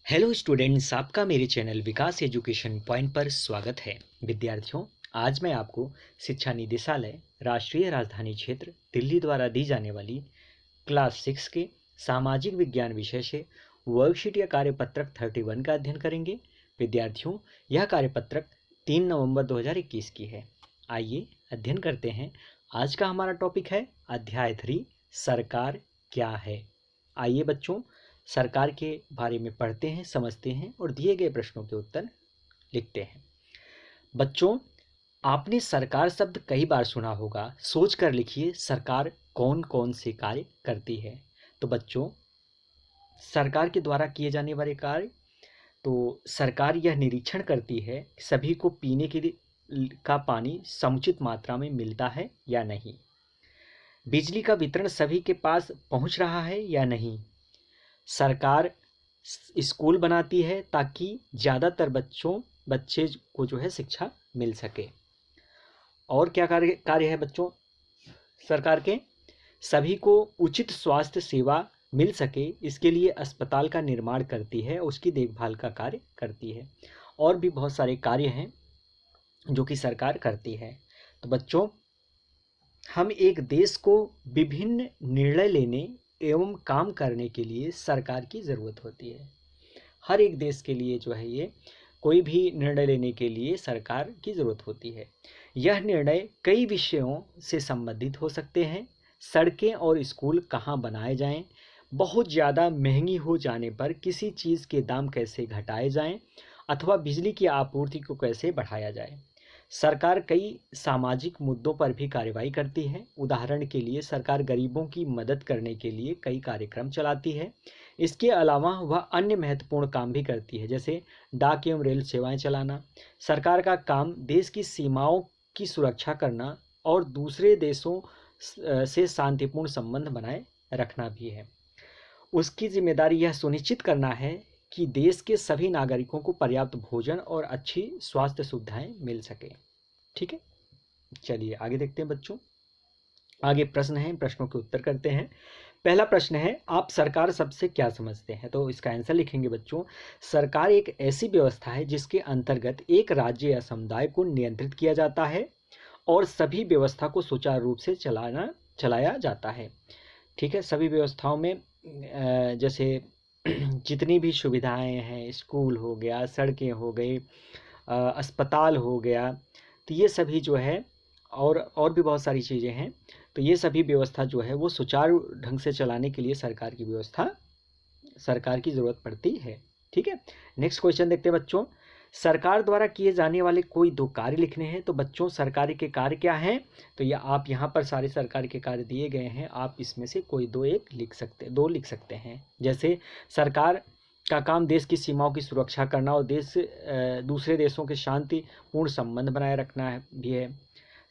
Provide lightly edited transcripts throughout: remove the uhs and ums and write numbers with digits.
Hello students, आपका मेरे channel विकास education point पर स्वागत है। विद्यार्थियों, आज मैं आपको शिक्षा निदेशालय राष्ट्रीय राजधानी क्षेत्र दिल्ली द्वारा दी जाने वाली क्लास 6 के सामाजिक विज्ञान विषय से वर्कशीट या कार्यपत्रक 31 का अध्ययन करेंगे। विद्यार्थियों, यह कार्यपत्रक 3 नवंबर 2021 की है। आइए अध्ययन करते हैं। आज का हमारा टॉपिक है अध्याय 3, सरकार क्या है। आइए बच्चों, सरकार के बारे में पढ़ते हैं, समझते हैं और दिए गए प्रश्नों के उत्तर लिखते हैं। बच्चों, आपने सरकार शब्द कई बार सुना होगा। सोच कर लिखिए, सरकार कौन कौन से कार्य करती है। तो बच्चों, सरकार के द्वारा किए जाने वाले कार्य, तो सरकार यह निरीक्षण करती है कि सभी को पीने के लिए का पानी समुचित मात्रा में मिलता है या नहीं, बिजली का वितरण सभी के पास पहुंच रहा है या नहीं, सरकार स्कूल बनाती है ताकि ज़्यादातर बच्चे को जो है शिक्षा मिल सके। और क्या कार्य है बच्चों सरकार के? सभी को उचित स्वास्थ्य सेवा मिल सके, इसके लिए अस्पताल का निर्माण करती है, उसकी देखभाल का कार्य करती है। और भी बहुत सारे कार्य हैं जो कि सरकार करती है। तो बच्चों, हम एक देश को विभिन्न निर्णय लेने एवं काम करने के लिए सरकार की ज़रूरत होती है। हर एक देश के लिए जो है ये कोई भी निर्णय लेने के लिए सरकार की ज़रूरत होती है। यह निर्णय कई विषयों से संबंधित हो सकते हैं। सड़कें और स्कूल कहाँ बनाए जाएं, बहुत ज़्यादा महंगी हो जाने पर किसी चीज़ के दाम कैसे घटाए जाएं, अथवा बिजली की आपूर्ति को कैसे बढ़ाया जाए। सरकार कई सामाजिक मुद्दों पर भी कार्रवाई करती है। उदाहरण के लिए सरकार गरीबों की मदद करने के लिए कई कार्यक्रम चलाती है। इसके अलावा वह अन्य महत्वपूर्ण काम भी करती है, जैसे डाक एवं रेल सेवाएं चलाना। सरकार का काम देश की सीमाओं की सुरक्षा करना और दूसरे देशों से शांतिपूर्ण संबंध बनाए रखना भी है। उसकी जिम्मेदारी यह सुनिश्चित करना है कि देश के सभी नागरिकों को पर्याप्त भोजन और अच्छी स्वास्थ्य सुविधाएं मिल सके। ठीक है, चलिए आगे देखते हैं बच्चों। आगे प्रश्न है, प्रश्नों के उत्तर करते हैं। पहला प्रश्न है, आप सरकार शब्द से क्या समझते हैं? तो इसका आंसर लिखेंगे बच्चों। सरकार एक ऐसी व्यवस्था है जिसके अंतर्गत एक राज्य या समुदाय को नियंत्रित किया जाता है और सभी व्यवस्था को सुचारू रूप से चलाया जाता है। ठीक है, सभी व्यवस्थाओं में जैसे जितनी भी सुविधाएं हैं, स्कूल हो गया, सड़कें हो गई, अस्पताल हो गया, तो ये सभी जो है और भी बहुत सारी चीज़ें हैं। तो ये सभी व्यवस्था जो है वो सुचारू ढंग से चलाने के लिए सरकार की ज़रूरत पड़ती है। ठीक है, नेक्स्ट क्वेश्चन देखते हैं बच्चों। सरकार द्वारा किए जाने वाले कोई दो कार्य लिखने हैं। तो बच्चों, सरकारी के कार्य क्या हैं? तो ये आप यहाँ पर सारे सरकार के कार्य दिए गए हैं, आप इसमें से कोई दो लिख सकते हैं। जैसे सरकार का काम देश की सीमाओं की सुरक्षा करना और दूसरे देशों के शांतिपूर्ण संबंध बनाए रखना भी है।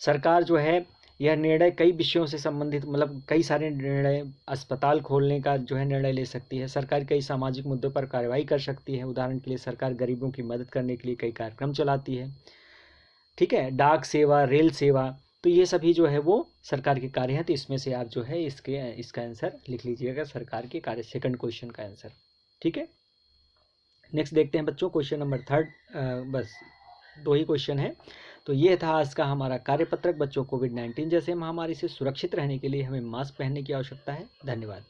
सरकार जो है यह निर्णय कई विषयों से संबंधित, मतलब कई सारे निर्णय, अस्पताल खोलने का जो है निर्णय ले सकती है। सरकार कई सामाजिक मुद्दों पर कार्रवाई कर सकती है। उदाहरण के लिए सरकार गरीबों की मदद करने के लिए कई कार्यक्रम चलाती है। ठीक है, डाक सेवा, रेल सेवा, तो ये सभी जो है वो सरकार के कार्य हैं। तो इसमें से आप जो है इसका आंसर लिख लीजिएगा, सरकार के कार्य, सेकंड क्वेश्चन का आंसर। ठीक है, नेक्स्ट देखते हैं बच्चों, क्वेश्चन नंबर 3। बस 2 ही क्वेश्चन है। तो ये था आज का हमारा कार्यपत्रक। बच्चों, कोविड-19 जैसे महामारी से सुरक्षित रहने के लिए हमें मास्क पहनने की आवश्यकता है। धन्यवाद।